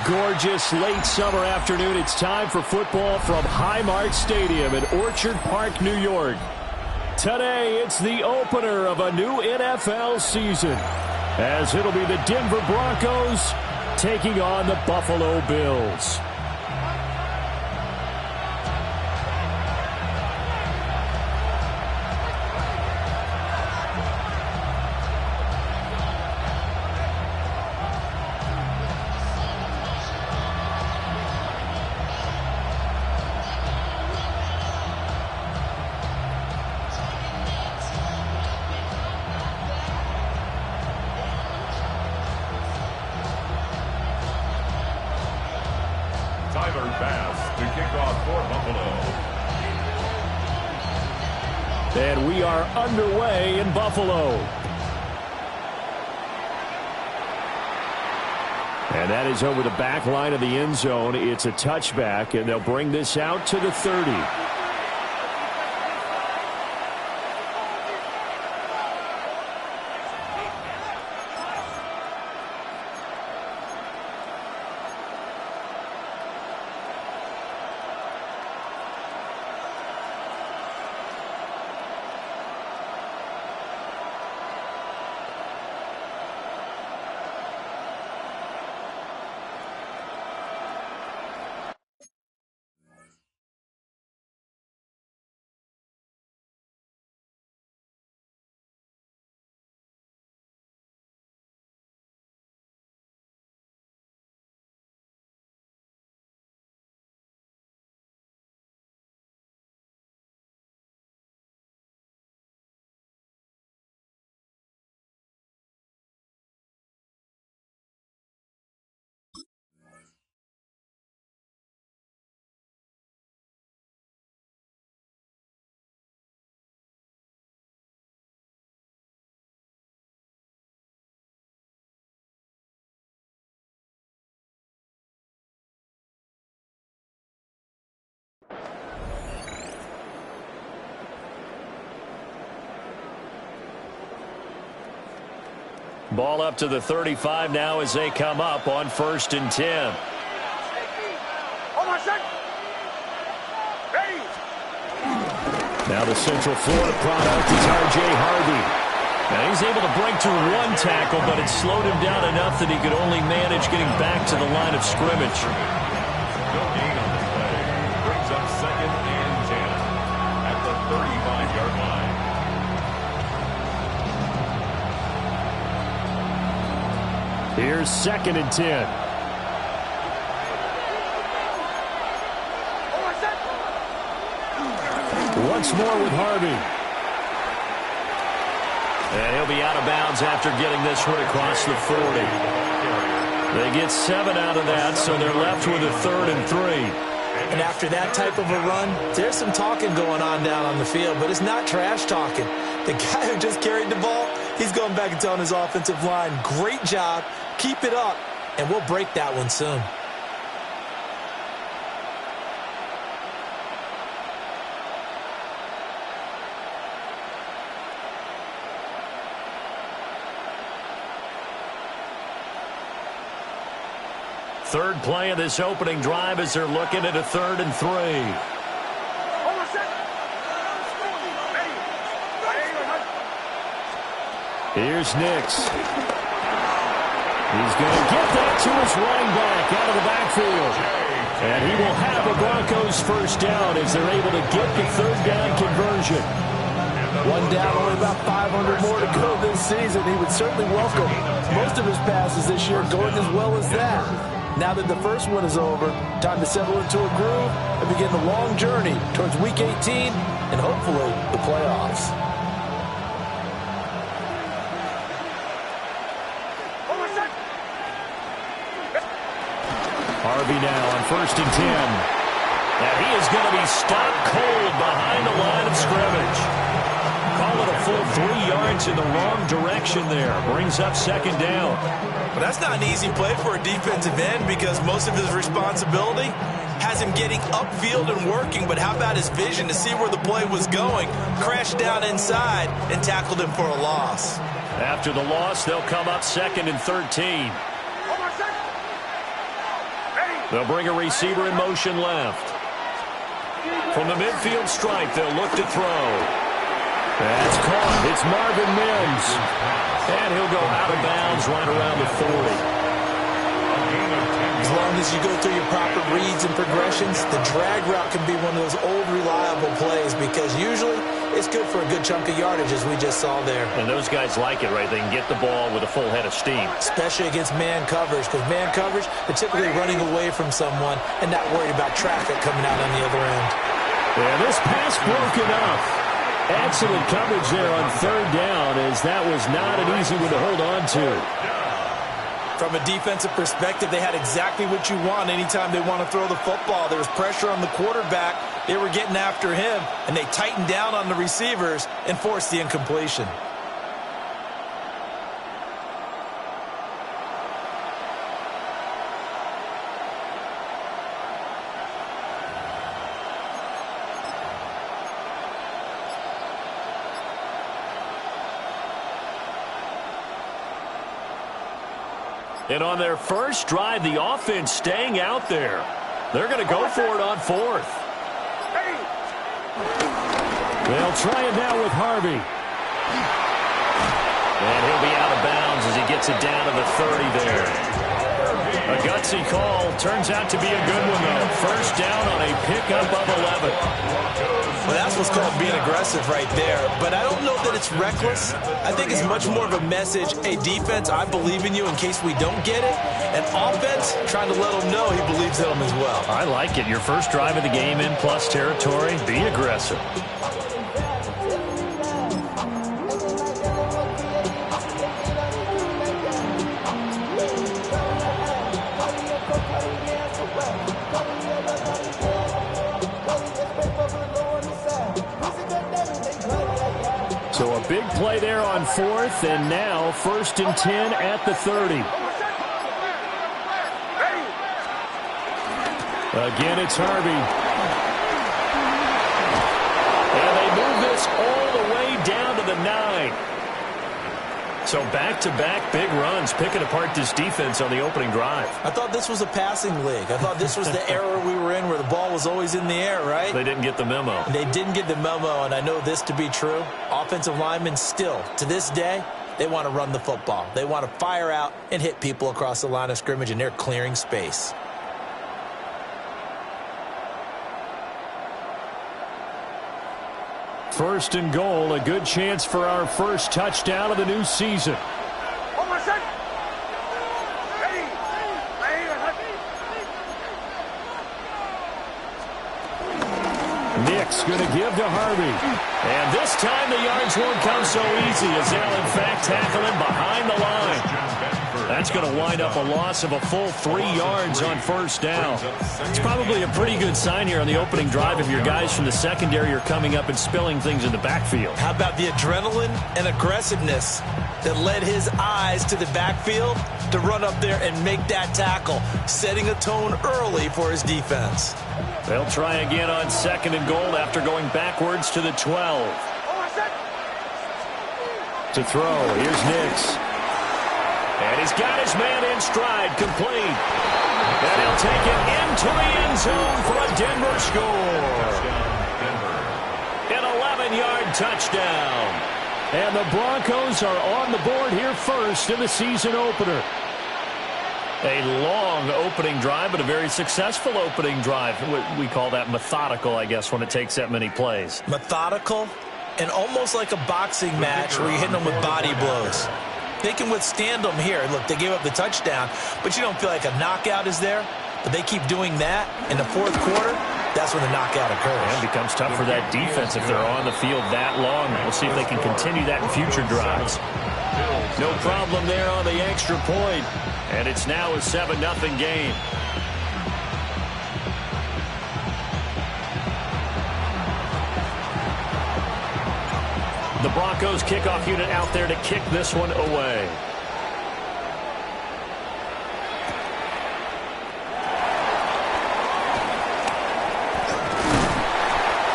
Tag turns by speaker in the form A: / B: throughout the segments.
A: gorgeous late summer afternoon. It's time for football from Highmark Stadium in Orchard Park, New York. Today, it's the opener of a new NFL season, as it'll be the Denver Broncos taking on the Buffalo Bills. And we are underway in Buffalo. And that is over the back line of the end zone. It's a touchback, and they'll bring this out to the 30. Ball up to the 35 now as they come up on 1st and 10. Now the Central Florida product is R.J. Harvey. Now he's able to break through one tackle, but it slowed him down enough that he could only manage getting back to the line of scrimmage.
B: No gain on this play. Brings up 2nd and 10 at the 35-yard line.
A: Here's 2nd and 10. Once more with Harvey. And he'll be out of bounds after getting this one across the 40. They get 7 out of that, so they're left with a 3rd and 3.
C: And after that type of a run, there's some talking going on down on the field, but it's not trash talking. The guy who just carried the ball, he's going back and telling his offensive line, great job, keep it up, and we'll break that one soon.
A: Third play of this opening drive as they're looking at a 3rd and 3. Here's Nix. He's going to get that to his running back out of the backfield. And he will have a Broncos first down as they're able to get the 3rd down conversion.
D: One down, only about 500 more to go this season. He would certainly welcome most of his passes this year going as well as that. Now that the first one is over, time to settle into a groove and begin the long journey towards Week 18 and hopefully the playoffs.
A: Harvey now on 1st and 10. And he is going to be stopped cold behind the line of scrimmage. Call it a full 3 yards in the wrong direction there. Brings up 2nd down.
C: But that's not an easy play for a defensive end because most of his responsibility has him getting upfield and working. But how about his vision to see where the play was going? Crashed down inside and tackled him for a loss.
A: After the loss, they'll come up 2nd and 13. They'll bring a receiver in motion left. From the midfield stripe, they'll look to throw. That's caught. It's Marvin Mims. And he'll go out of bounds right around the 40.
C: As long as you go through your proper reads and progressions, the drag route can be one of those old reliable plays because usually it's good for a good chunk of yardage, as we just saw there.
A: And those guys like it, right? They can get the ball with a full head of steam.
C: Especially against man coverage, because man coverage, they're typically running away from someone and not worried about traffic coming out on the other end.
A: Yeah, this pass broken up. Excellent coverage there on third down, as that was not an easy one to hold on to.
C: From a defensive perspective, they had exactly what you want anytime they want to throw the football. There was pressure on the quarterback. They were getting after him, and they tightened down on the receivers and forced the incompletion.
A: And on their first drive, the offense staying out there. They're going to go for it on fourth. They'll try it now with Harvey. And he'll be out of bounds as he gets it down to the 30 there. A gutsy call. Turns out to be a good one, though. First down on a pickup of 11.
C: Well, that's what's called being aggressive right there. But I don't know that it's reckless. I think it's much more of a message. Hey, defense, I believe in you in case we don't get it. And offense, trying to let him know he believes in him as well.
A: I like it. Your first drive of the game in plus territory. Be aggressive. So a big play there on fourth, and now 1st and 10 at the 30. Again, it's Harvey. And they move this all the way down to the 9. So back-to-back big runs, picking apart this defense on the opening drive.
C: I thought this was a passing league. I thought this was the era we were in where the ball was always in the air, right?
A: They didn't get the memo.
C: They didn't get the memo, and I know this to be true. Offensive linemen still, to this day, they want to run the football. They want to fire out and hit people across the line of scrimmage, and they're clearing space.
A: First and goal, a good chance for our first touchdown of the new season. Nick's going to give to Harvey. And this time the yards won't come so easy as they'll in fact tackle him behind the line. That's going to wind up a loss of a full 3 yards on first down. It's probably a pretty good sign here on the opening drive if your guys from the secondary are coming up and spilling things in the backfield.
C: How about the adrenaline and aggressiveness that led his eyes to the backfield to run up there and make that tackle, setting a tone early for his defense.
A: They'll try again on 2nd and goal after going backwards to the 12. To throw, here's Nix. And he's got his man in stride, complete. And he'll take it into the end zone for a Denver score. An 11-yard touchdown. And the Broncos are on the board here first in the season opener. A long opening drive, but a very successful opening drive. We call that methodical, I guess, when it takes that many plays.
C: Methodical and almost like a boxing match where you're hitting them with body blows. They can withstand them here. Look, they gave up the touchdown, but you don't feel like a knockout is there. But they keep doing that in the 4th quarter. That's when the knockout occurs.
A: And it becomes tough for that defense if they're on the field that long. We'll see if they can continue that in future drives. No problem there on the extra point. And it's now a 7-0 game. The Broncos kickoff unit out there to kick this one away.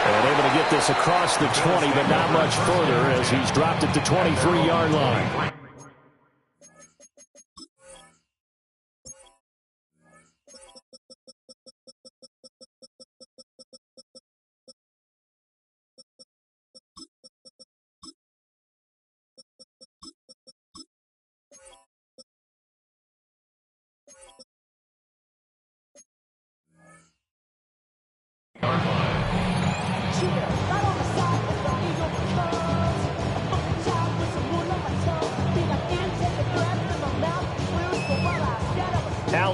A: And able to get this across the 20, but not much further as he's dropped it to 23-yard line.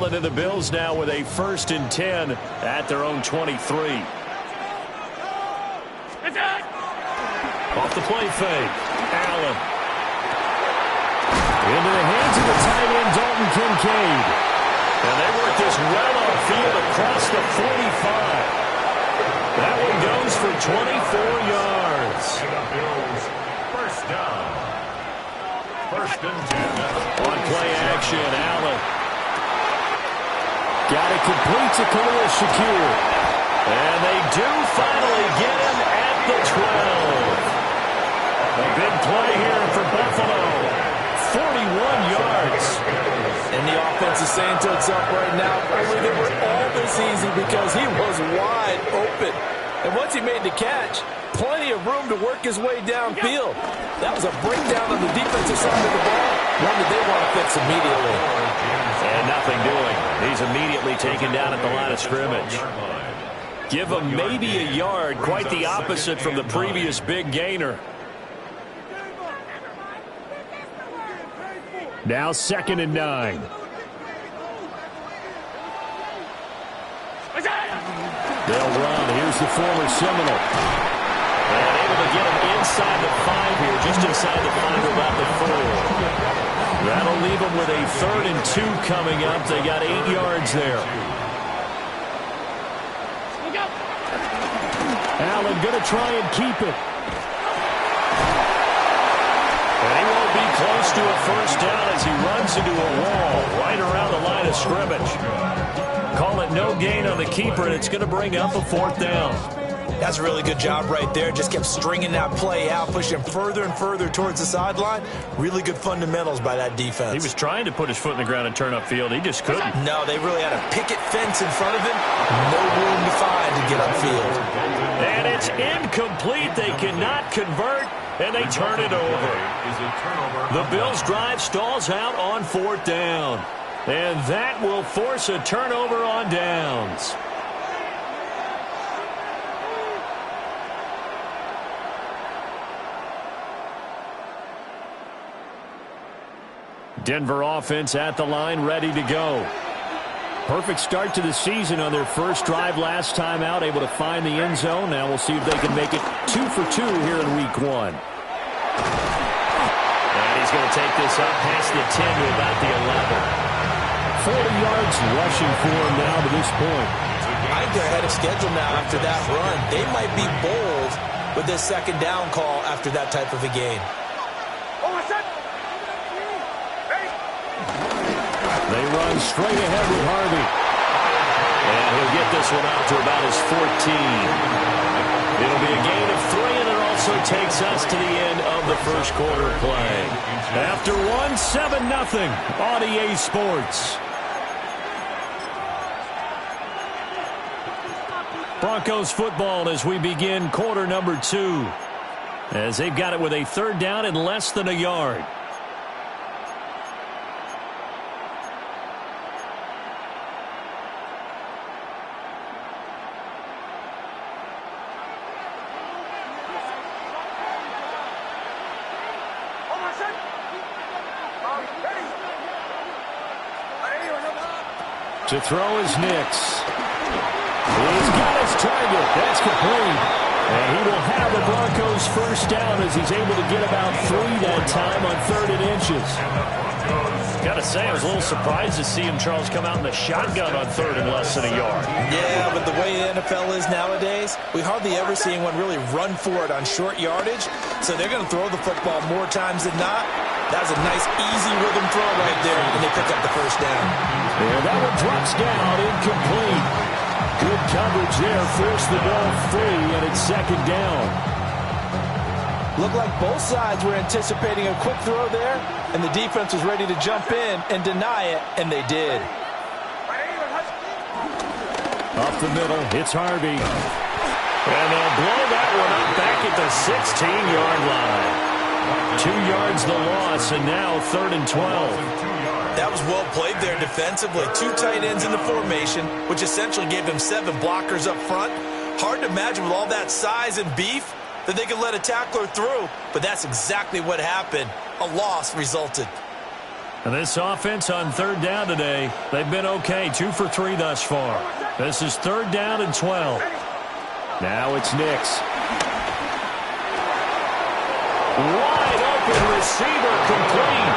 A: Allen and the Bills now with a 1st and 10 at their own 23. Off the play fake. Allen. Into the hands of the tight end, Dalton Kincaid. And they work this well field across the 45. That one goes for 24 yards.
B: First down. 1st and 10.
A: On play action, Allen. Got it complete to Khalil Shakir. And they do finally get him at the 12. A big play here for Buffalo. 41 yards.
D: And the offense is saying to itself right now, only they were all this easy because he was wide open. And once he made the catch, plenty of room to work his way downfield. That was a breakdown on the defensive side of the ball, one that they want to fix immediately.
A: And nothing doing. He's immediately taken down at the line of scrimmage. Give him maybe a yard, quite the opposite from the previous big gainer. Now 2nd and 9. They'll run. Here's the former Seminole. And able to get him inside the 5 here, just inside the 5 about the 4. That'll leave them with a 3rd and 2 coming up. They got 8 yards there. Allen going to try and keep it. And he won't be close to a 1st down as he runs into a wall right around the line of scrimmage. Call it no gain on the keeper, and it's going to bring up a 4th down.
C: That's a really good job right there. Just kept stringing that play out, pushing him further and further towards the sideline. Really good fundamentals by that defense.
A: He was trying to put his foot in the ground and turn upfield. He just couldn't.
C: No, they really had a picket fence in front of him. No room to find to get upfield.
A: And it's incomplete. They cannot convert, and they turn it over. The Bills' drive stalls out on 4th down. And that will force a turnover on downs. Denver offense at the line, ready to go. Perfect start to the season on their first drive last time out, able to find the end zone. Now we'll see if they can make it 2 for 2 here in week 1. And he's going to take this up past the 10 to about the 11. 40 yards rushing for him now to this point.
C: I think they're ahead of schedule now after that run. They might be bold with this 2nd down call after that type of a game.
A: They run straight ahead with Harvey. And he'll get this one out to about his 14. It'll be a gain of 3, and it also takes us to the end of the first quarter play. After 1, 7-0 on EA Sports. Broncos football as we begin quarter number 2. As they've got it with a 3rd down and less than a yard. To throw is Nix. He's got his target. That's complete. And he will have the Broncos 1st down as he's able to get about 3 that time on 3rd and inches. Got to say, I was a little surprised to see him, Charles, come out in the shotgun on 3rd and less than a yard.
C: Yeah, but the way the NFL is nowadays, we hardly ever see anyone really run for it on short yardage. So they're going to throw the football more times than not. That was a nice, easy rhythm throw right there, and they pick up the 1st down.
A: Yeah, that one drops down, incomplete. Good coverage there, forced the ball free, and it's 2nd down.
D: Looked like both sides were anticipating a quick throw there, and the defense was ready to jump in and deny it, and they did.
A: Up the middle, it's Harvey. And they'll blow that one up back at the 16-yard line. 2 yards the loss, and now 3rd and 12.
C: That was well played there defensively. 2 tight ends in the formation, which essentially gave them 7 blockers up front. Hard to imagine with all that size and beef that they could let a tackler through, but that's exactly what happened. A loss resulted.
A: And this offense on third down today, they've been okay. 2 for 3 thus far. This is third down and 12. Now it's Nix. Wide open receiver complete.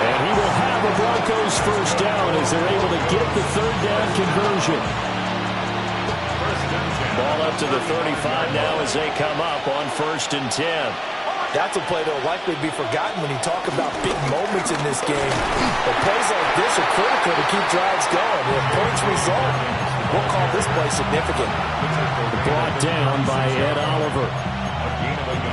A: And he will have the Broncos first down as they're able to get the third down conversion. Ball up to the 35 now as they come up on 1st and 10.
D: That's a play that will likely be forgotten when you talk about big moments in this game. But plays like this are critical to keep drives going. If points result, we'll call this play significant.
A: Brought down by Ed Oliver.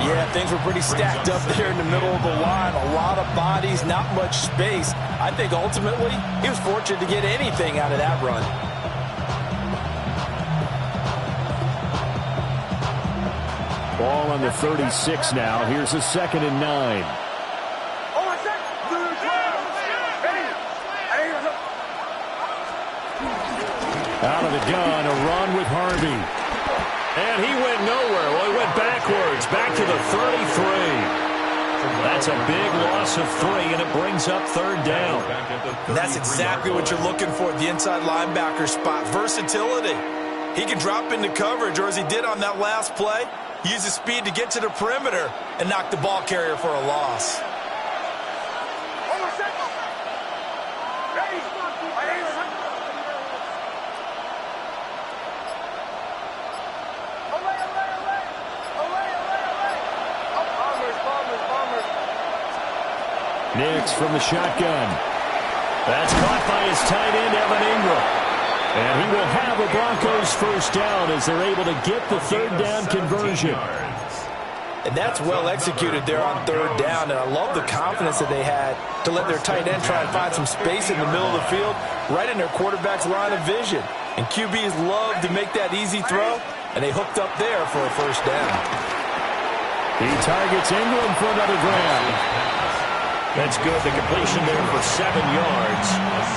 D: Yeah, things were pretty stacked up there in the middle of the line. A lot of bodies, not much space. I think ultimately he was fortunate to get anything out of that run.
A: Ball on the 36 now. Here's a 2nd and 9. Out of the gun, a run with Harvey. And he went nowhere. Well, he went backwards, back to the 33. That's a big loss of 3, and it brings up third down.
C: And that's exactly what you're looking for at the inside linebacker spot. Versatility. He can drop into coverage, or as he did on that last play, use his speed to get to the perimeter and knock the ball carrier for a loss.
A: Nix from the shotgun. That's caught by his tight end, Evan Ingram. And he will have a Broncos first down as they're able to get the third down conversion.
D: And that's well executed there on third down. And I love the confidence that they had to let their tight end try and find some space in the middle of the field, right in their quarterback's line of vision. And QBs love to make that easy throw, and they hooked up there for a first down.
A: He targets Ingram for another grab. That's good. The completion there for 7 yards.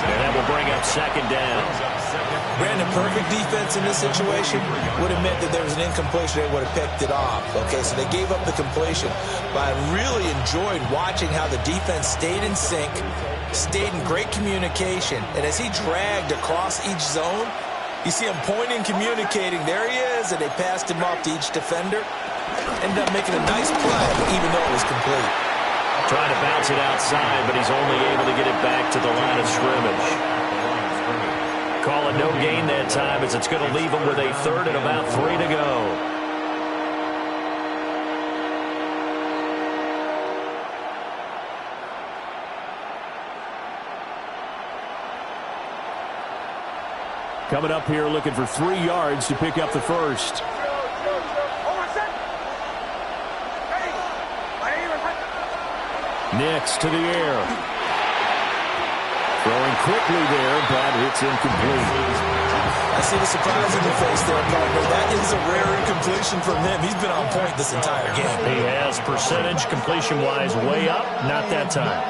A: And that will bring up second down.
C: Brandon, perfect defense in this situation would have meant that there was an incompletion. They would have picked it off. Okay, so they gave up the completion. But I really enjoyed watching how the defense stayed in sync, stayed in great communication. And as he dragged across each zone, you see him pointing, communicating. There he is, and they passed him off to each defender. Ended up making a nice play, even though it was complete.
A: Trying to bounce it outside, but he's only able to get it back to the line of scrimmage. Call it no gain that time as it's going to leave him with a 3rd and about 3 to go. Coming up here looking for 3 yards to pick up the first. Nix to the air. Throwing quickly there, but it's incomplete.
C: I see the surprise in your face there, partner. That is a rare incompletion from him. He's been on point this entire game.
A: He has percentage completion-wise way up. Not that time.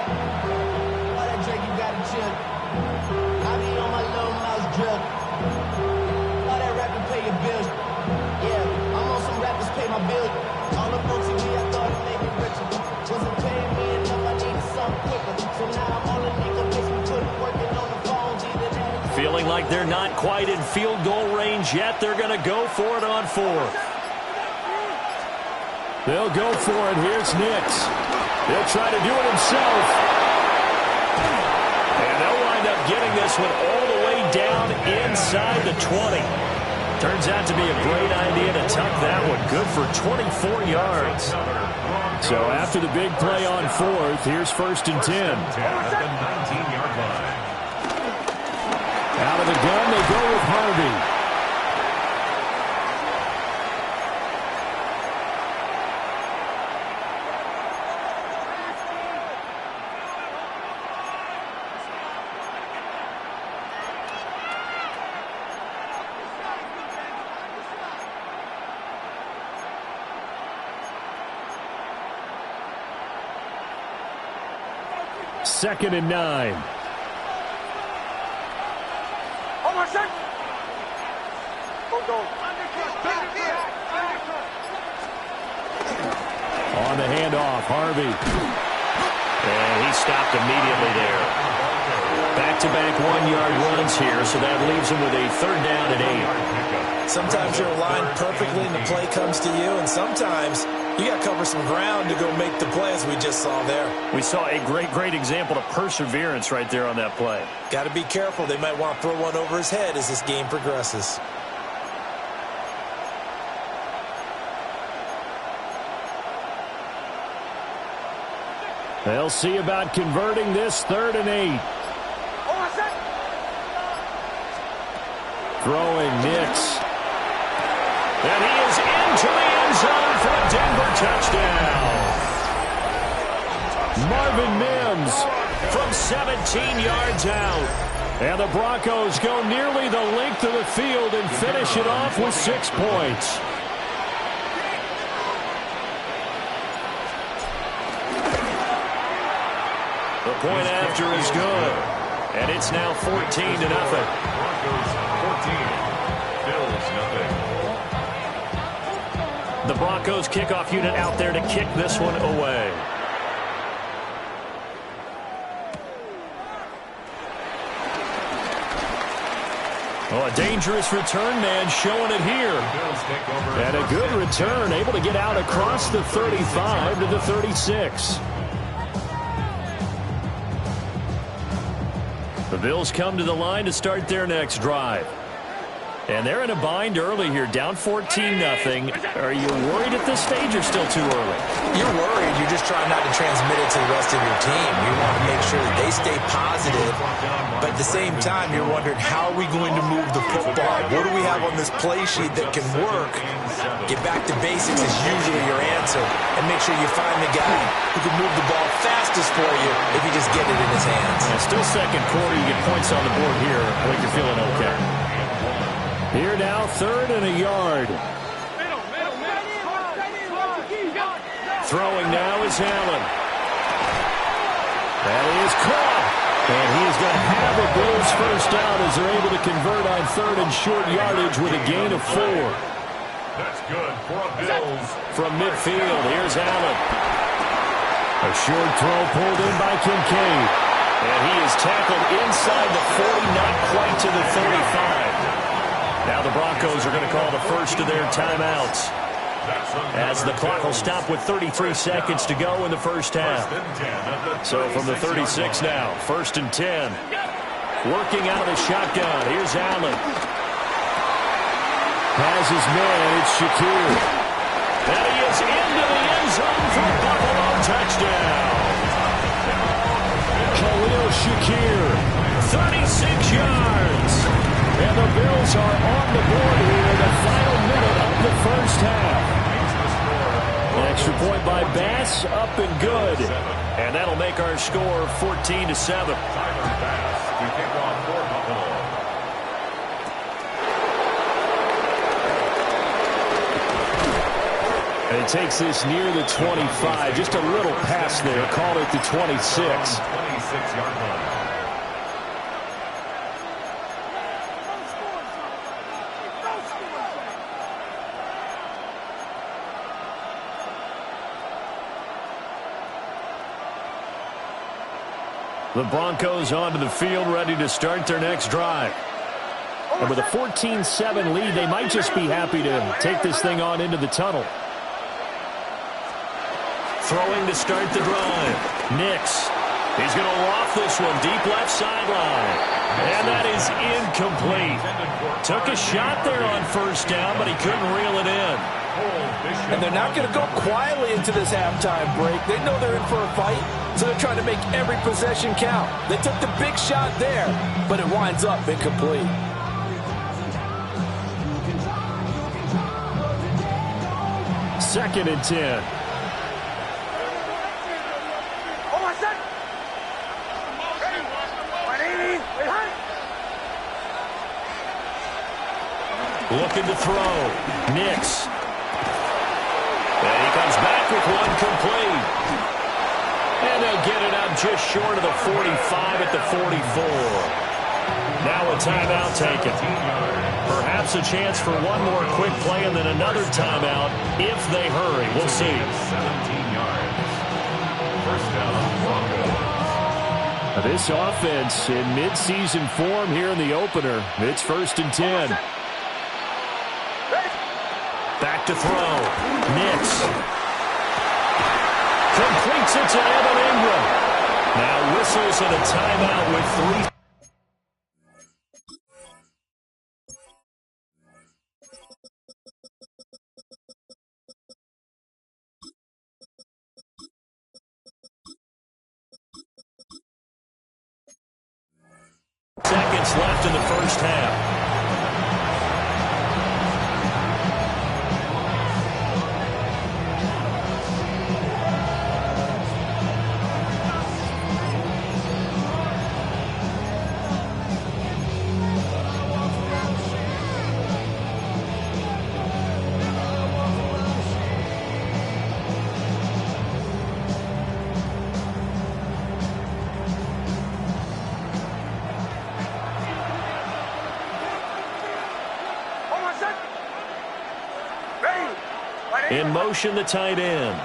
A: Feeling like they're not quite in field goal range yet. They're going to go for it on 4th. They'll go for it. Here's Nix. He'll try to do it himself. And they'll wind up getting this one all the way down inside the 20. Turns out to be a great idea to tuck that one. Good for 24 yards. So after the big play on 4th, here's 1st and 10.
B: At the 19-yard line.
A: Out of the gun, they go with Harvey. Second and 9. On the handoff, Harvey. And he stopped immediately there. Back-to-back one-yard runs here, so that leaves him with a third down and 8.
C: Sometimes you're aligned perfectly and the play comes to you, and sometimes you got to cover some ground to go make the play, as we just saw there.
A: We saw a great example of perseverance right there on that play.
C: Got to be careful. They might want to throw one over his head as this game progresses.
A: They'll see about converting this 3rd and 8. Throwing Nix. And he is into the end zone for a Denver touchdown. Marvin Mims from 17 yards out. And the Broncos go nearly the length of the field and finish it off with 6 points. The point after is good. And it's now 14-0.
B: Broncos 14, Bills nothing.
A: The Broncos kickoff unit out there to kick this one away. Oh, a dangerous return man showing it here. And a good return, able to get out across the 35 to the 36. The Bills come to the line to start their next drive. And they're in a bind early here, down 14-0. Are you worried at this stage or still too early?
C: You're worried. You're just trying not to transmit it to the rest of your team. You want to make sure that they stay positive. But at the same time, you're wondering, how are we going to move the football? What do we have on this play sheet that can work? Get back to basics is usually your answer. And make sure you find the guy who can move the ball fastest for you if you just get it in his hands.
A: And still second quarter, you get points on the board here. I think you're feeling okay. Here now, 3rd and a yard. Throwing now is Allen. That is caught. And he's going to have a Bills first down as they're able to convert on 3rd and short yardage with a gain of 4.
B: That's good for a Bills.
A: From midfield, here's Allen. A short throw pulled in by Kincaid. And he is tackled inside the 40, not quite to the 35. Now the Broncos are going to call the first of their timeouts, as the clock will stop with 33 seconds to go in the first half. So from the 36 now, 1st and 10. Working out of the shotgun. Here's Allen. Has his man. It's Shakir. And he is into the end zone for a Buffalo touchdown. Khalil Shakir, 36 yards. And the Bills are on the board here in the final minute of the first half. An extra point by Bass, up and good. And that'll make our score 14-7.
B: Tyler Bass to kick off for Buffalo.
A: And he takes this near the 25. Just a little pass there. Called it the 26.
B: 26-yard line.
A: The Broncos onto the field, ready to start their next drive. And with a 14-7 lead, they might just be happy to take this thing on into the tunnel. Throwing to start the drive. Nix. He's going to loft this one deep left sideline. And that is incomplete. Took a shot there on first down, but he couldn't reel it in.
D: And they're not going to go quietly into this halftime break. They know they're in for a fight, so they're trying to make every possession count. They took the big shot there, but it winds up incomplete.
A: Second and 10. Looking to throw. Nix. And he comes back with one complete. And they'll get it out just short of the 45 at the 44. Now a timeout taken. Perhaps a chance for one more quick play and then another timeout if they hurry. We'll see.
B: 17 yards. First down, Broncos.
A: This offense in midseason form here in the opener. It's 1st and 10. Back to throw. Nix. Completes it to Evan Ingram. Now whistles and a timeout with 3. Seconds left in the first half. In motion, the tight end.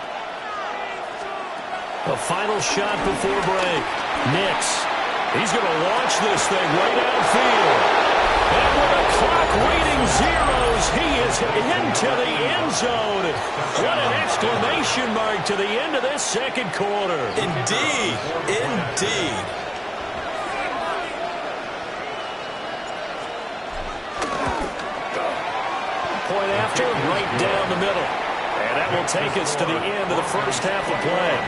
A: A final shot before break. Nix. He's going to launch this thing right downfield. And with the clock reading zeros, he is into the end zone. What an exclamation mark to the end of this second quarter.
C: Indeed. Indeed.
A: Point after, right down the middle. And that will take us to the end of the first half of play.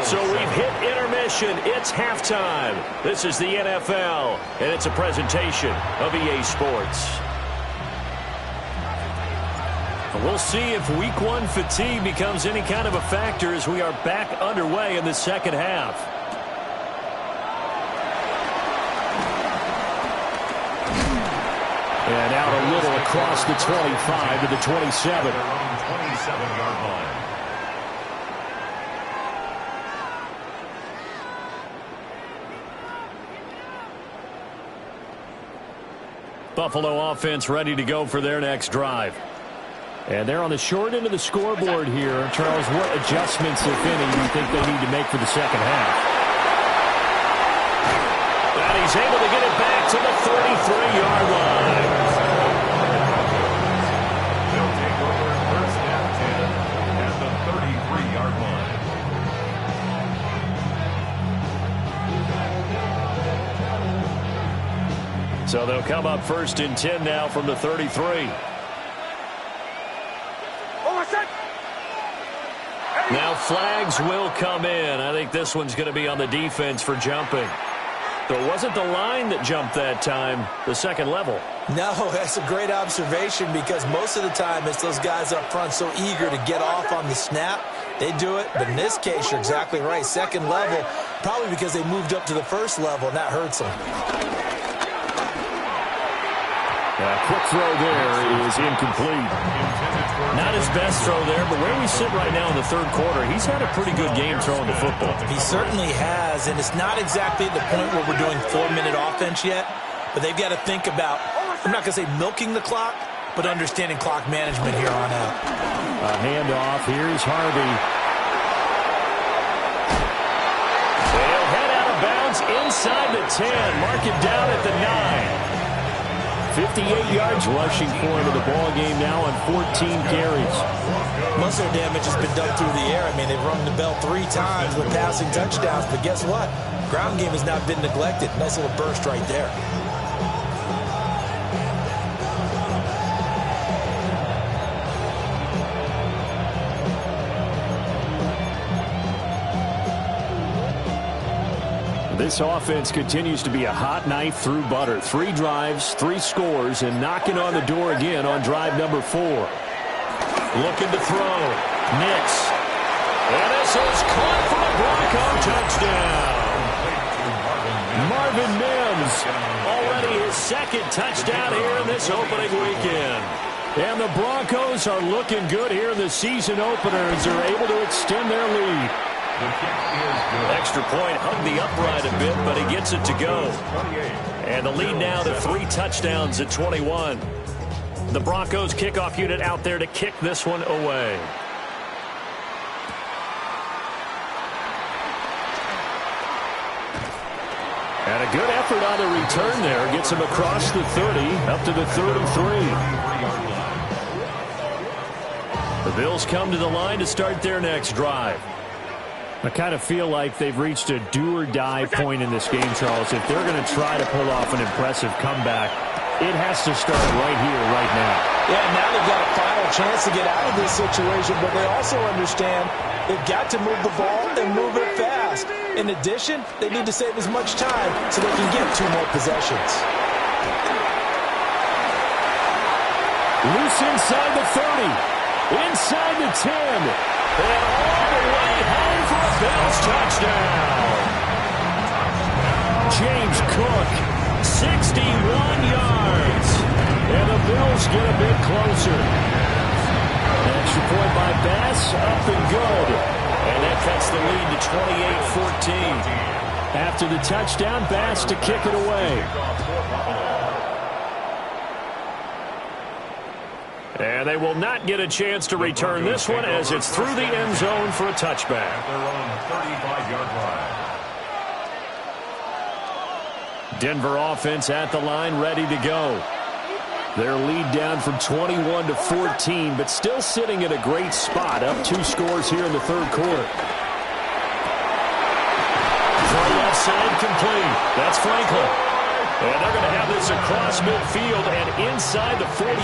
A: So we've hit intermission. It's halftime. This is the NFL, and it's a presentation of EA Sports. We'll see if Week 1 fatigue becomes any kind of a factor as we are back underway in the second half. And out a little across the 25 to the 27.
B: 27-yard line.
A: Buffalo offense ready to go for their next drive. And they're on the short end of the scoreboard here. Charles, what adjustments, if any, do you think they need to make for the second half? And he's able to get it back to the 33-yard line.
B: They'll take over first and 10 at the 33-yard line.
A: So they'll come up 1st and 10 now from the 33. Now flags will come in. I think this one's going to be on the defense for jumping. So it wasn't the line that jumped that time, the second level.
C: No, that's a great observation because most of the time it's those guys up front so eager to get off on the snap. They do it, but in this case, you're exactly right. Second level, probably because they moved up to the first level, and that hurts them.
A: Quick throw there is incomplete. Not his best throw there, but where we sit right now in the third quarter, he's had a pretty good game throwing the football.
C: He certainly has, and it's not exactly at the point where we're doing 4-minute offense yet, but they've got to think about, I'm not going to say milking the clock, but understanding clock management here on out.
A: A handoff. Here's Harvey. They'll head out of bounds inside the 10. Mark it down at the 9. 58 yards rushing for him in the ball game now on 14 carries.
C: Muscle damage has been done through the air. I mean, they've rung the bell 3 times with passing touchdowns, but guess what? Ground game has not been neglected. Nice little burst right there.
A: This offense continues to be a hot knife through butter. 3 drives, 3 scores, and knocking on the door again on drive number 4. Looking to throw. Nix. And this is caught for a Bronco touchdown. Marvin Mims, already his second touchdown here in this opening weekend. And the Broncos are looking good here in the season opener as they're able to extend their lead.
B: The kick is good.
A: Extra point hung the upright a bit, but he gets it to go. And the lead now to 3 touchdowns at 21. The Broncos kickoff unit out there to kick this one away. And a good effort on the return there. Gets him across the 30, up to the 33. The Bills come to the line to start their next drive. I kind of feel like they've reached a do-or-die point in this game, Charles. If they're going to try to pull off an impressive comeback, it has to start right here, right now.
C: Yeah, now they've got a final chance to get out of this situation, but they also understand they've got to move the ball and move it fast. In addition, they need to save as much time so they can get 2 more possessions.
A: Loose inside the 30, inside the 10, and all the way home for a Bills touchdown. James Cook, 61 yards, and the Bills get a bit closer. An extra point by Bass, up and good. And that cuts the lead to 28-14. After the touchdown, Bass to kick it away. And they will not get a chance to return this one as it's through the end zone for a touchback.
B: They're on the 35-yard line.
A: Denver offense at the line, ready to go. Their lead down from 21 to 14, but still sitting at a great spot, up 2 scores here in the third quarter. Throw left side complete. That's Franklin. And they're going to have this across midfield and inside the 45.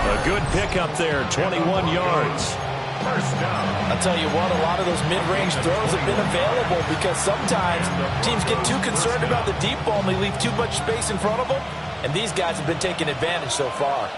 A: A good pickup there, 21 yards.
C: I'll tell you what, a lot of those mid-range throws have been available because sometimes teams get too concerned about the deep ball and they leave too much space in front of them. And these guys have been taking advantage so far.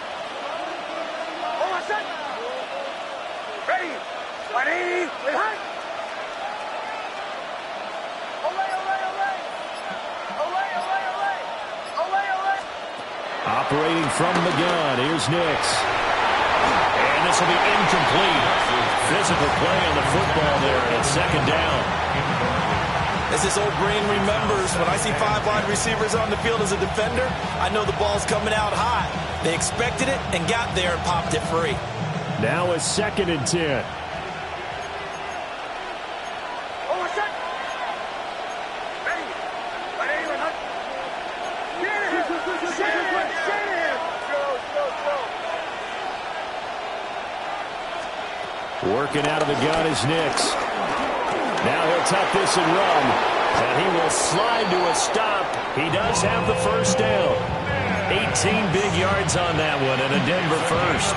A: Operating from the gun, here's Nix. And this will be incomplete. Physical play on the football there, and it's second down.
C: As this old brain remembers, when I see 5 wide receivers on the field as a defender, I know the ball's coming out high. They expected it and got there and popped it free.
A: Now it's 2nd and 10. Working out of the gun is Nix. Now he'll tuck this and run. And he will slide to a stop. He does have the first down. 18 big yards on that one and a Denver first.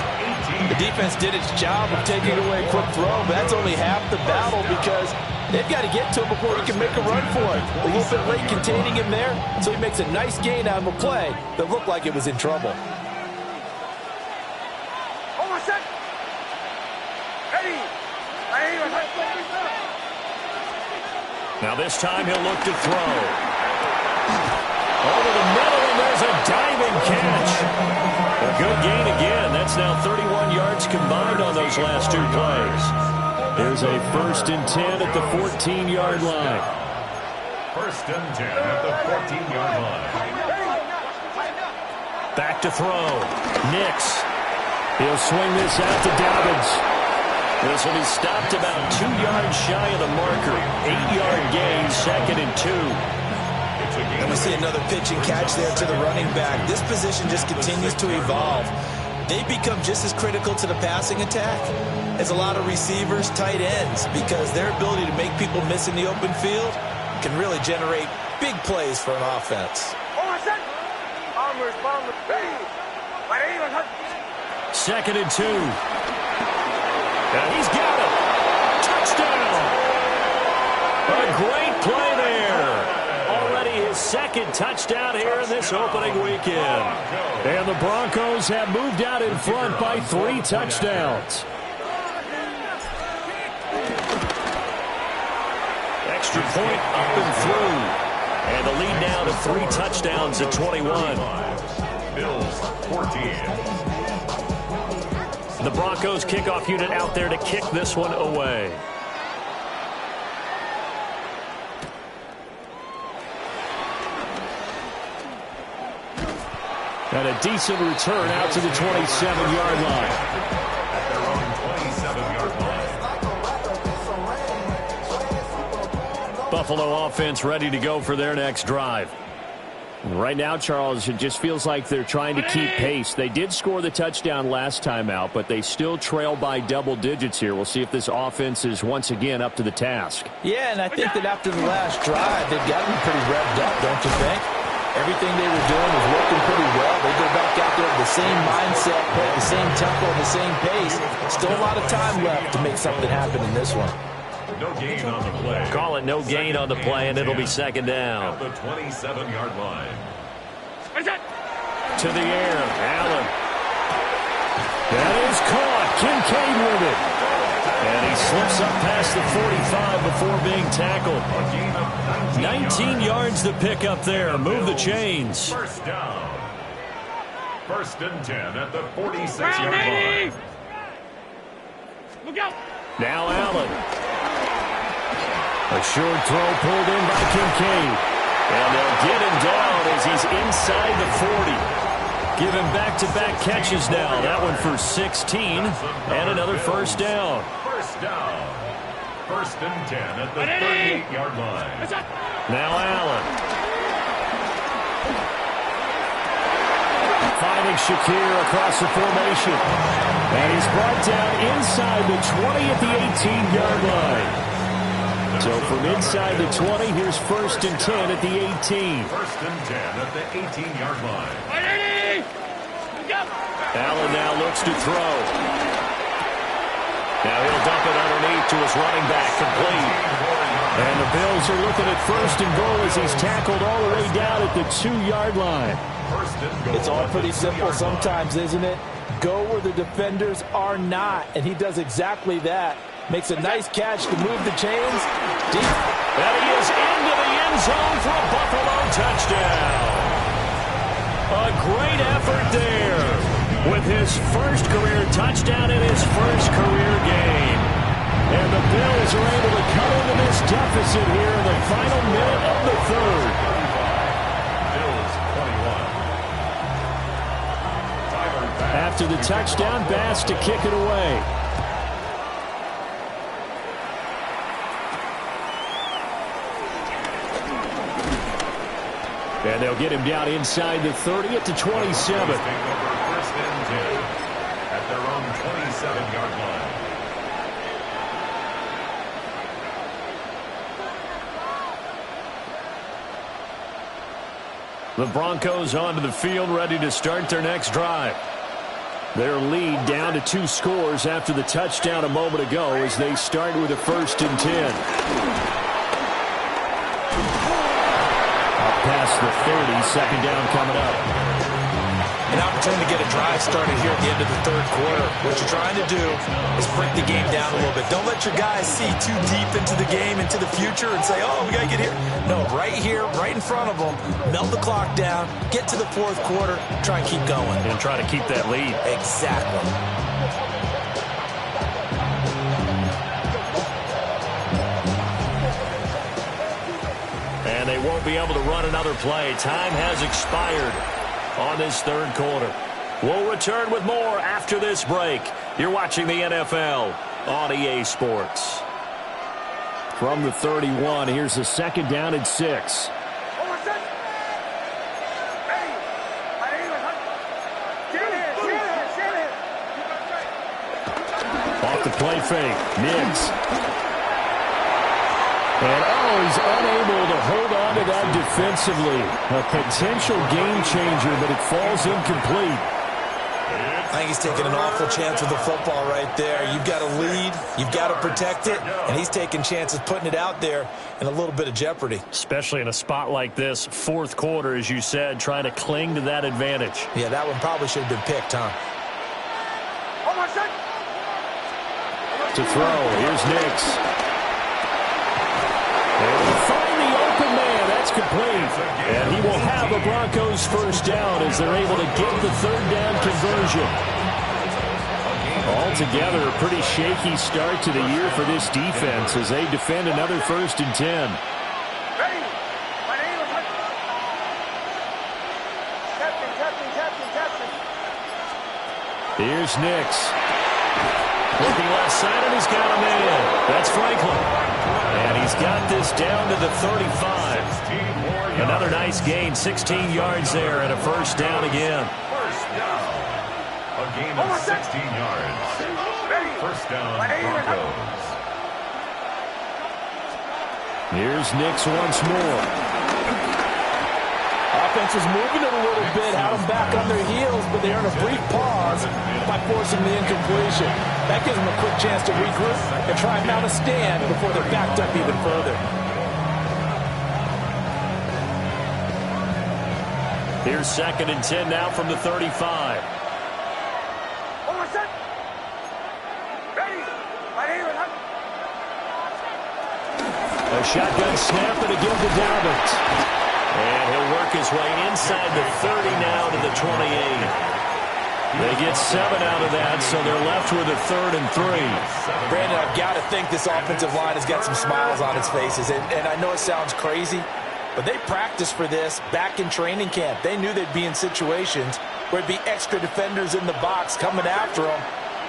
C: The defense did its job of taking away a quick throw, but that's only half the battle because they've got to get to him before he can make a run for it. A little bit late containing him there, so he makes a nice gain out of a play that looked like it was in trouble.
A: Now this time he'll look to throw. Over the middle, and there's a diving catch. A good gain again. That's now 31 yards combined on those last 2 plays. Here's a 1st and 10 at the 14-yard line.
B: 1st and 10 at the 14-yard line.
A: Back to throw. Nix. He'll swing this out to Dobbins. This will be stopped about 2 yards shy of the marker. 8-yard gain, 2nd and 2.
C: And we see another pitch and catch there to the running back. This position just continues to evolve. They become just as critical to the passing attack as a lot of receivers, tight ends, because their ability to make people miss in the open field can really generate big plays for an offense.
A: 2nd and 2. And he's got it. Touchdown. A great play there. Already his 2nd touchdown here in this opening weekend. And the Broncos have moved out in front by 3 touchdowns. Extra point up and through. And the lead now to 3 touchdowns at 21.
B: Bills 14.
A: The Broncos kickoff unit out there to kick this one away. And a decent return out to the 27-yard line.
B: At their own 27-yard line.
A: Buffalo offense ready to go for their next drive. Right now, Charles, it just feels like they're trying to keep pace. They did score the touchdown last time out, but they still trail by double digits here. We'll see if this offense is once again up to the task.
D: Yeah, and I think that after the last drive, they've got to be pretty revved up, don't you think? Everything they were doing was working pretty well. They go back out there with the same mindset, play at the same tempo, the same pace. Still a lot of time left to make something happen in this one.
B: No gain on the play.
A: Call it no gain on the play, and it'll be second down.
B: At the 27-yard line.
A: To the air, Allen. That is caught. Kincaid with it. And he slips up past the 45 before being tackled. 19 yards to pick up there. Move the chains.
B: First down. First and 10 at the 46-yard line.
E: Look out.
A: Now Allen. A short throw pulled in by Kincaid. And they'll get him down as he's inside the 40. Give him back-to-back catches now. That one for 16 and another first down.
B: First down. First and 10 at the 38-yard line.
A: Now Allen. Finding Shakir across the formation. And he's brought down inside the 20 at the 18-yard line. So from inside the 20, here's first and 10 at the 18.
B: First and 10 at the 18-yard line.
A: Allen now looks to throw. Now he'll dump it underneath to his running back, complete. And the Bills are looking at first and goal as he's tackled all the way down at the 2-yard line.
D: It's all pretty simple sometimes, isn't it? Go where the defenders are not, and he does exactly that. Makes a nice catch to move the chains. Deep.
A: And he is into the end zone for a Buffalo touchdown. A great effort there with his first career touchdown in his first career game. And the Bills are able to cut into this deficit here in the final minute of the third.
B: Bills 21.
A: After the touchdown, Bass to kick it away. And they'll get him down inside the 30 at the 27.
B: Take over first and 10 at their own 27-yard line.
A: The Broncos onto the field, ready to start their next drive. Their lead down to 2 scores after the touchdown a moment ago as they start with a first and 10. Past the 30, second down coming up.
C: An opportunity to get a drive started here at the end of the third quarter. What you're trying to do is break the game down a little bit. Don't let your guys see too deep into the game, into the future, and say, oh, we got to get here. No, right here, right in front of them, melt the clock down, get to the fourth quarter, try and keep going.
A: And try to keep that lead.
C: Exactly.
A: And they won't be able to run another play. Time has expired on this third quarter. We'll return with more after this break. You're watching the NFL on EA Sports. From the 31, here's the second down and 6. Off the play fake, Nix. And, he's unable to hold on to that defensively. A potential game changer, but it falls incomplete.
C: I think he's taking an awful chance with the football right there. You've got to lead, you've got to protect it, and he's taking chances putting it out there in a little bit of jeopardy.
A: Especially in a spot like this, fourth quarter, as you said, trying to cling to that advantage.
C: Yeah, that one probably should have been picked, huh?
A: To throw, here's Nix. And find the open man. That's complete. And he will have the Broncos first down as they're able to get the third down conversion. Altogether, a pretty shaky start to the year for this defense as they defend another first and 10. Here's Nix. Looking left side, and he's got a man. That's Franklin. And he's got this down to the 35. Another nice gain, 16 yards there, and a first down again.
B: First down. A gain of 16 yards. First down, Broncos.
A: Here's Nix once more.
D: Offense is moving it a little bit, had them back on their heels, but they earn a brief pause by forcing the incompletion. That gives them a quick chance to regroup and try and mount a stand before they're backed up even further.
A: Here's 2nd and 10 now from the 35. A shotgun snap and again to Dobbins. And he'll work his way inside the 30 now to the 28. They get 7 out of that, so they're left with a 3rd and 3.
D: Brandon, I've got to think this offensive line has got some smiles on its faces. And I know it sounds crazy, but they practiced for this back in training camp. They knew they'd be in situations where there'd be extra defenders in the box coming after them,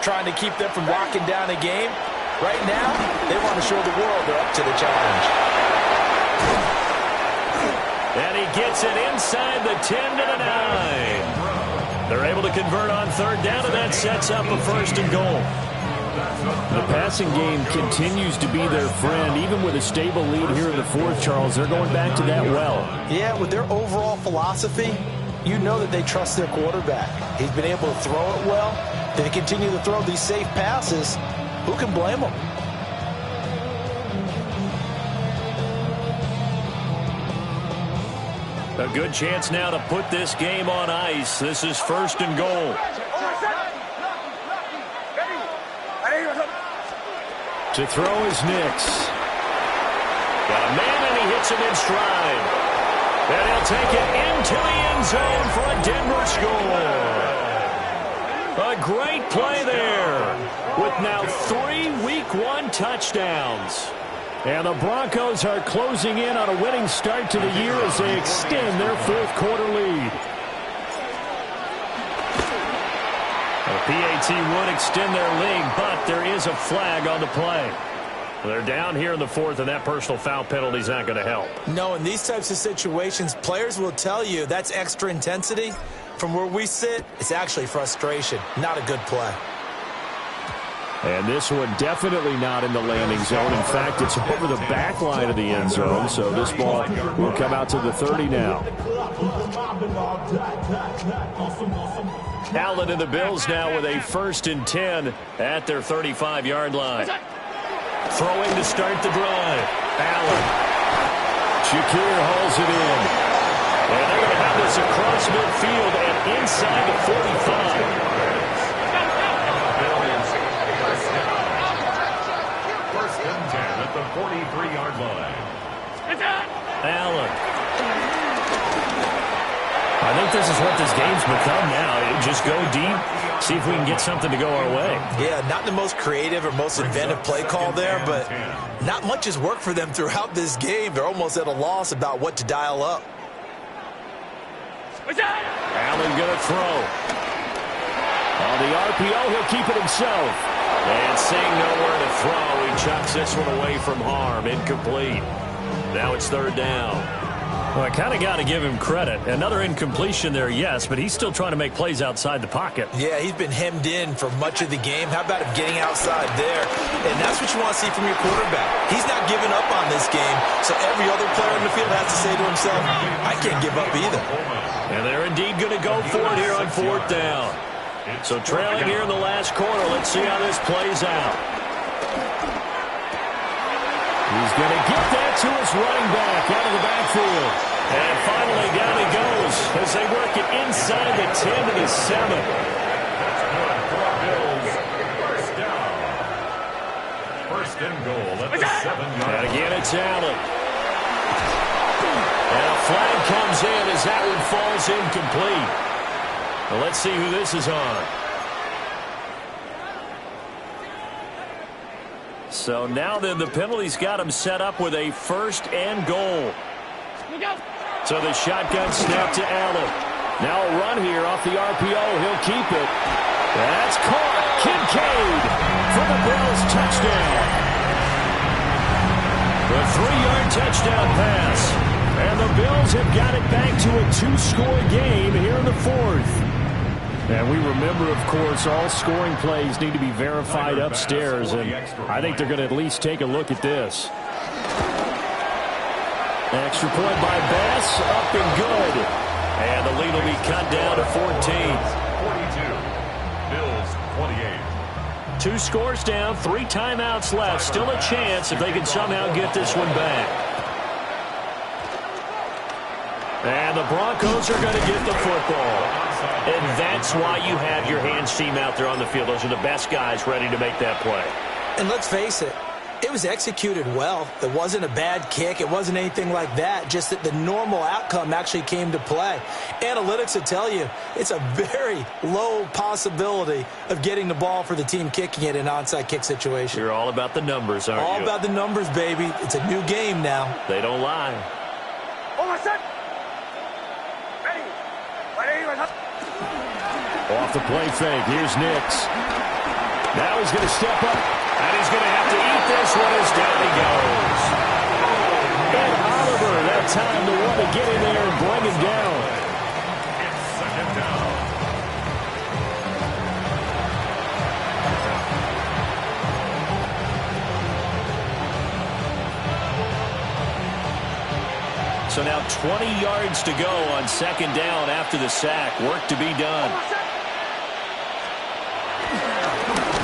D: trying to keep them from locking down a game. Right now, they want to show the world they're up to the challenge.
A: And he gets it inside the 10 to the 9. They're able to convert on 3rd down, and that sets up a 1st and goal. The passing game continues to be their friend. Even with a stable lead here in the 4th, Charles, they're going back to that well.
D: Yeah, with their overall philosophy, you know that they trust their quarterback. He's been able to throw it well. They continue to throw these safe passes. Who can blame them?
A: A good chance now to put this game on ice. This is 1st and goal. To throw is Nix. Got a man, and he hits him in stride. And he'll take it into the end zone for a Denver score. A great play there, with now 3 Week 1 touchdowns. And the Broncos are closing in on a winning start to the year as they extend their 4th quarter lead. The PAT would extend their lead, but there is a flag on the play. They're down here in the 4th, and that personal foul penalty is not going to help.
C: No, in these types of situations, players will tell you that's extra intensity. From where we sit, it's actually frustration. Not a good play.
A: And this one definitely not in the landing zone. In fact, it's over the back line of the end zone, so this ball will come out to the 30 now. Allen and the Bills now with a 1st and 10 at their 35-yard line. Throwing to start the drive. Allen. Shakir hauls it in. And they're going to have this across midfield and inside the 45.
B: First and 10 at the 43-yard line.
A: Allen. I think this is what this game's become now. Just go deep, see if we can get something to go our way.
C: Yeah, not the most creative or most inventive play call there, but not much has worked for them throughout this game. They're almost at a loss about what to dial up.
A: Allen going to throw. On the RPO, he'll keep it himself. And seeing nowhere to throw, he chucks this one away from harm. Incomplete. Now it's 3rd down. Well, I kind of got to give him credit. Another incompletion there, yes, but he's still trying to make plays outside the pocket.
C: Yeah, he's been hemmed in for much of the game. How about him getting outside there? And that's what you want to see from your quarterback. He's not giving up on this game, so every other player in the field has to say to himself, I can't give up either.
A: And they're indeed going to go for it here on 4th down. So trailing here in the last quarter, let's see how this plays out. He's going to get that to his running back out of the backfield. And finally down he goes as they work it inside the 10 to the 7.
B: First down. First and goal at the 7-yard line.
A: And again, it's Allen. And a flag comes in as that one falls incomplete. Well, let's see who this is on. So now then the penalty's got him set up with a 1st and goal. So the shotgun snap to Allen. Now a run here off the RPO. He'll keep it. That's caught. Kincaid for the Bills touchdown. The 3-yard touchdown pass. And the Bills have got it back to a 2-score game here in the 4th. And we remember, of course, all scoring plays need to be verified upstairs, and I think they're going to at least take a look at this. Extra point by Bass, up and good. And the lead will be cut down to 14.
B: 42, Bills 28.
A: 2 scores down, 3 timeouts left. Still a chance if they can somehow get this one back. And the Broncos are going to get the football. And that's why you have your hands team out there on the field. Those are the best guys ready to make that play.
C: And let's face it, it was executed well. It wasn't a bad kick. It wasn't anything like that. Just that the normal outcome actually came to play. Analytics will tell you it's a very low possibility of getting the ball for the team kicking it in an onside kick situation.
A: You're all about the numbers, aren't you?
C: All about the numbers, baby. It's a new game now.
A: They don't lie. Off the play fake. Here's Nix. Now he's going to step up, and he's going to have to eat this one as down he goes. And Oliver, that time to want to get in there and bring him down.
B: It's 2nd down.
A: So now 20 yards to go on 2nd down after the sack. Work to be done.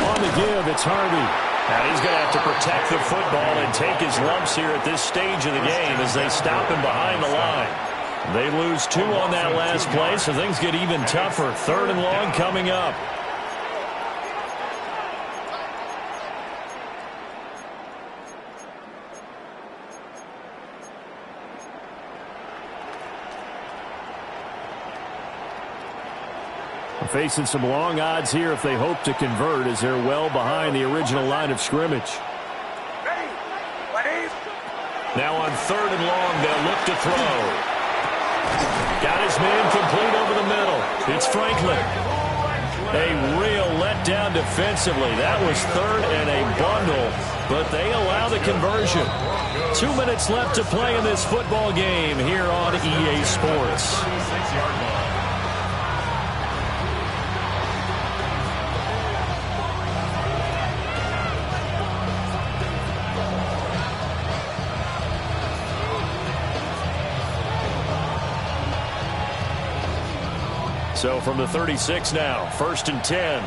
A: On the give, it's Harvey. And he's going to have to protect the football and take his lumps here at this stage of the game as they stop him behind the line. They lose 2 on that last play, so things get even tougher. 3rd and long coming up. Facing some long odds here if they hope to convert, as they're well behind the original line of scrimmage. Now on 3rd and long, they'll look to throw. Got his man complete over the middle. It's Franklin. A real letdown defensively. That was 3rd and a bundle, but they allow the conversion. 2 minutes left to play in this football game here on EA Sports.
B: 36-yard line.
A: So from the 36 now, 1st and 10.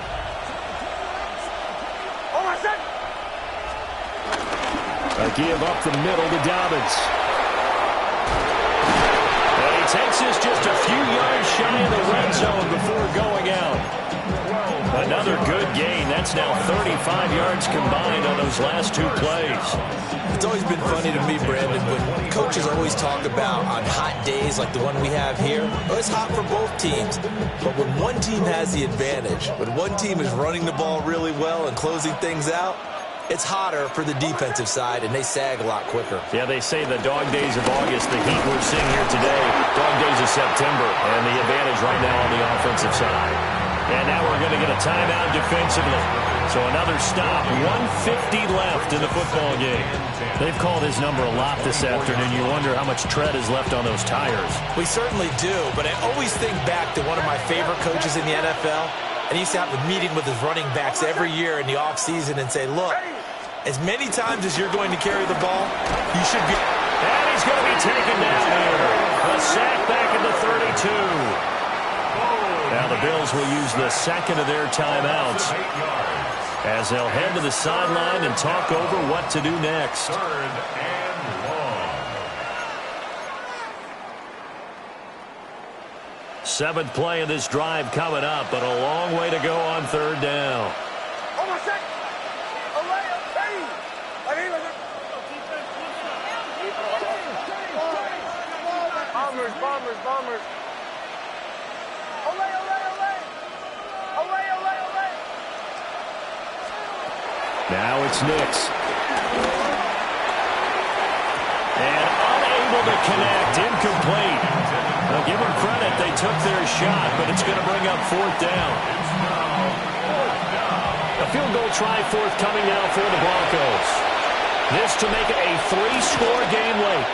A: A give up the middle to Dobbins. And he takes this just a few yards shy of the red zone before going out. Another good gain. That's now 35 yards combined on those last 2 plays.
C: It's always been funny to me, Brandon, when coaches always talk about on hot days like the one we have here, well, it's hot for both teams. But when one team has the advantage, when one team is running the ball really well and closing things out, it's hotter for the defensive side, and they sag a lot quicker.
A: Yeah, they say the dog days of August, the heat we're seeing here today, dog days of September, and the advantage right now on the offensive side. And now we're going to get a timeout defensively. So another stop, 150 left in the football game. They've called his number a lot this afternoon. You wonder how much tread is left on those tires.
C: We certainly do, but I always think back to one of my favorite coaches in the NFL, and he used to have a meeting with his running backs every year in the offseason and say, look, as many times as you're going to carry the ball, you should be...
A: And he's going to be taken down here. A sack back at the 32. Now the Bills will use the second of their timeouts as they'll head to the sideline and talk over what to do next.
B: 3rd and long.
A: 7th play of this drive coming up, but a long way to go on 3rd down.
E: Bombers.
A: Now it's Nix. And unable to connect, incomplete. Now give them credit, they took their shot, but it's going to bring up 4th down. field goal try forthcoming now for the Broncos. This to make it a 3-score game late.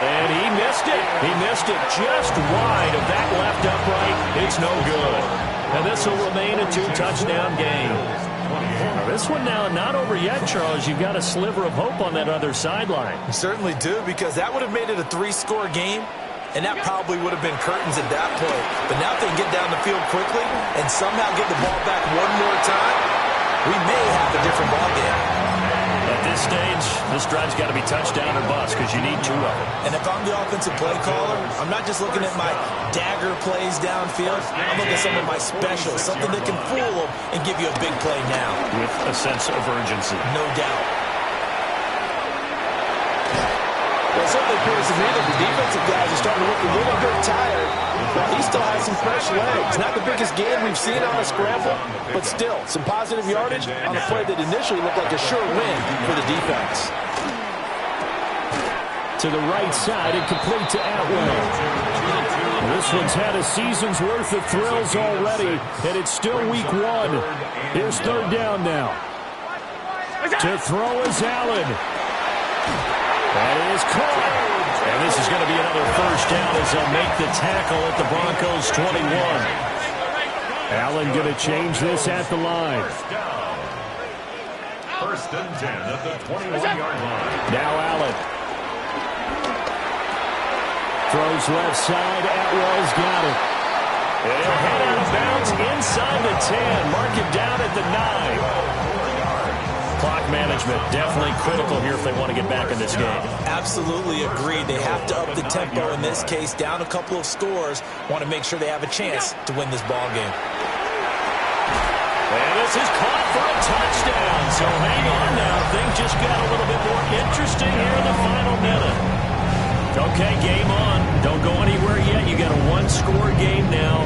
A: And he missed it. He missed it just wide of that left upright. It's no good. And this will remain a 2-touchdown game. Now, this one now not over yet, Charles. You've got a sliver of hope on that other sideline.
C: You certainly do, because that would have made it a 3-score game, and that probably would have been curtains at that point. But now if they can get down the field quickly and somehow get the ball back one more time, we may have a different ball game.
A: At this stage, this drive's got to be touchdown or bust because you need 2 of them.
C: And if I'm the offensive play caller, I'm not just looking at my dagger plays downfield. I'm looking at some of my specials, something that can fool them and give you a big play now.
A: With a sense of urgency.
C: No doubt.
D: Well, it certainly appears to me that the defensive guys are starting to look a little bit tired. He still has some fresh legs. Not the biggest gain we've seen on a scramble, but still some positive yardage on a play that initially looked like a sure win for the defense.
A: To the right side and complete to Atwell. This one's had a season's worth of thrills already, and it's still week 1. Here's 3rd down now. To throw is Allen. That is caught. And this is going to be another 1st down as they'll make the tackle at the Broncos' 21. Allen going to change this at the line.
B: 1st and 10 at the 21-yard line.
A: Now Allen. Throws left side. Atwell's got it. And he'll head out of bounds inside the 10. Mark him down at the 9. Clock management definitely critical here if they want to get back in this game.
C: Absolutely agreed. They have to up the tempo in this case, down a couple of scores. Want to make sure they have a chance to win this ball game.
A: And this is caught for a touchdown. So hang on now. Things just got a little bit more interesting here in the final minute. Okay, game on. Don't go anywhere yet. You got a 1-score game now.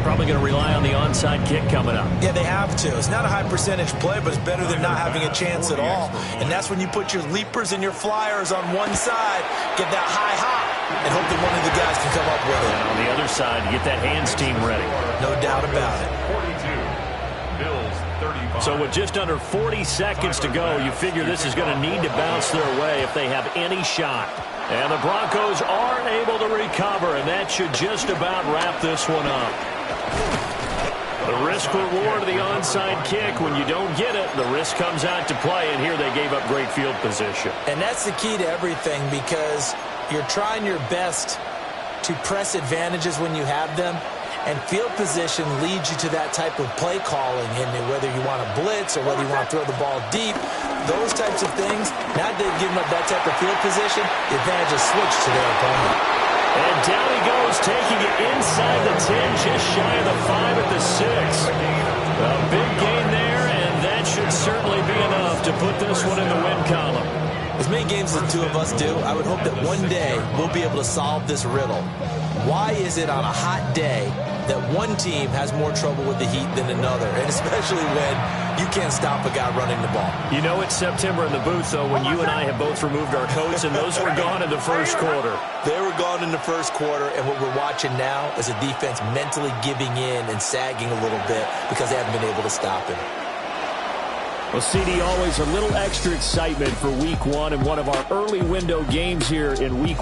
A: Probably going to rely on the onside kick coming up.
C: Yeah, they have to. It's not a high percentage play, but it's better than not having a chance at all. And that's when you put your leapers and your flyers on one side, get that high hop, and hope that one of the guys can come up with it.
A: And on the other side, get that hands team ready.
C: No doubt about it.
B: 42, Bills 35.
A: So with just under 40 seconds to go, you figure this is going to need to bounce their way if they have any shot. And the Broncos are able to recover, and that should just about wrap this one up. The risk-reward of the onside kick, when you don't get it, the risk comes out to play, and here they gave up great field position.
C: And that's the key to everything, because you're trying your best to press advantages when you have them, and field position leads you to that type of play calling, and whether you want to blitz or whether you want to throw the ball deep, those types of things, now that they've given up that type of field position, the advantage is switched to their opponent.
A: And down he goes, taking it inside the 10, just shy of the 5 at the 6. A big gain there, and that should certainly be enough to put this one in the win column.
C: As many games as the two of us do, I would hope that one day we'll be able to solve this riddle. Why is it on a hot day that one team has more trouble with the heat than another, and especially when you can't stop a guy running the ball?
A: You know it's September in the booth, though, when you and I have both removed our coats, and those were gone in the first quarter.
C: They were gone in the first quarter, and what we're watching now is a defense mentally giving in and sagging a little bit because they haven't been able to stop him.
A: Well, CD, always a little extra excitement for week 1 and one of our early window games here in week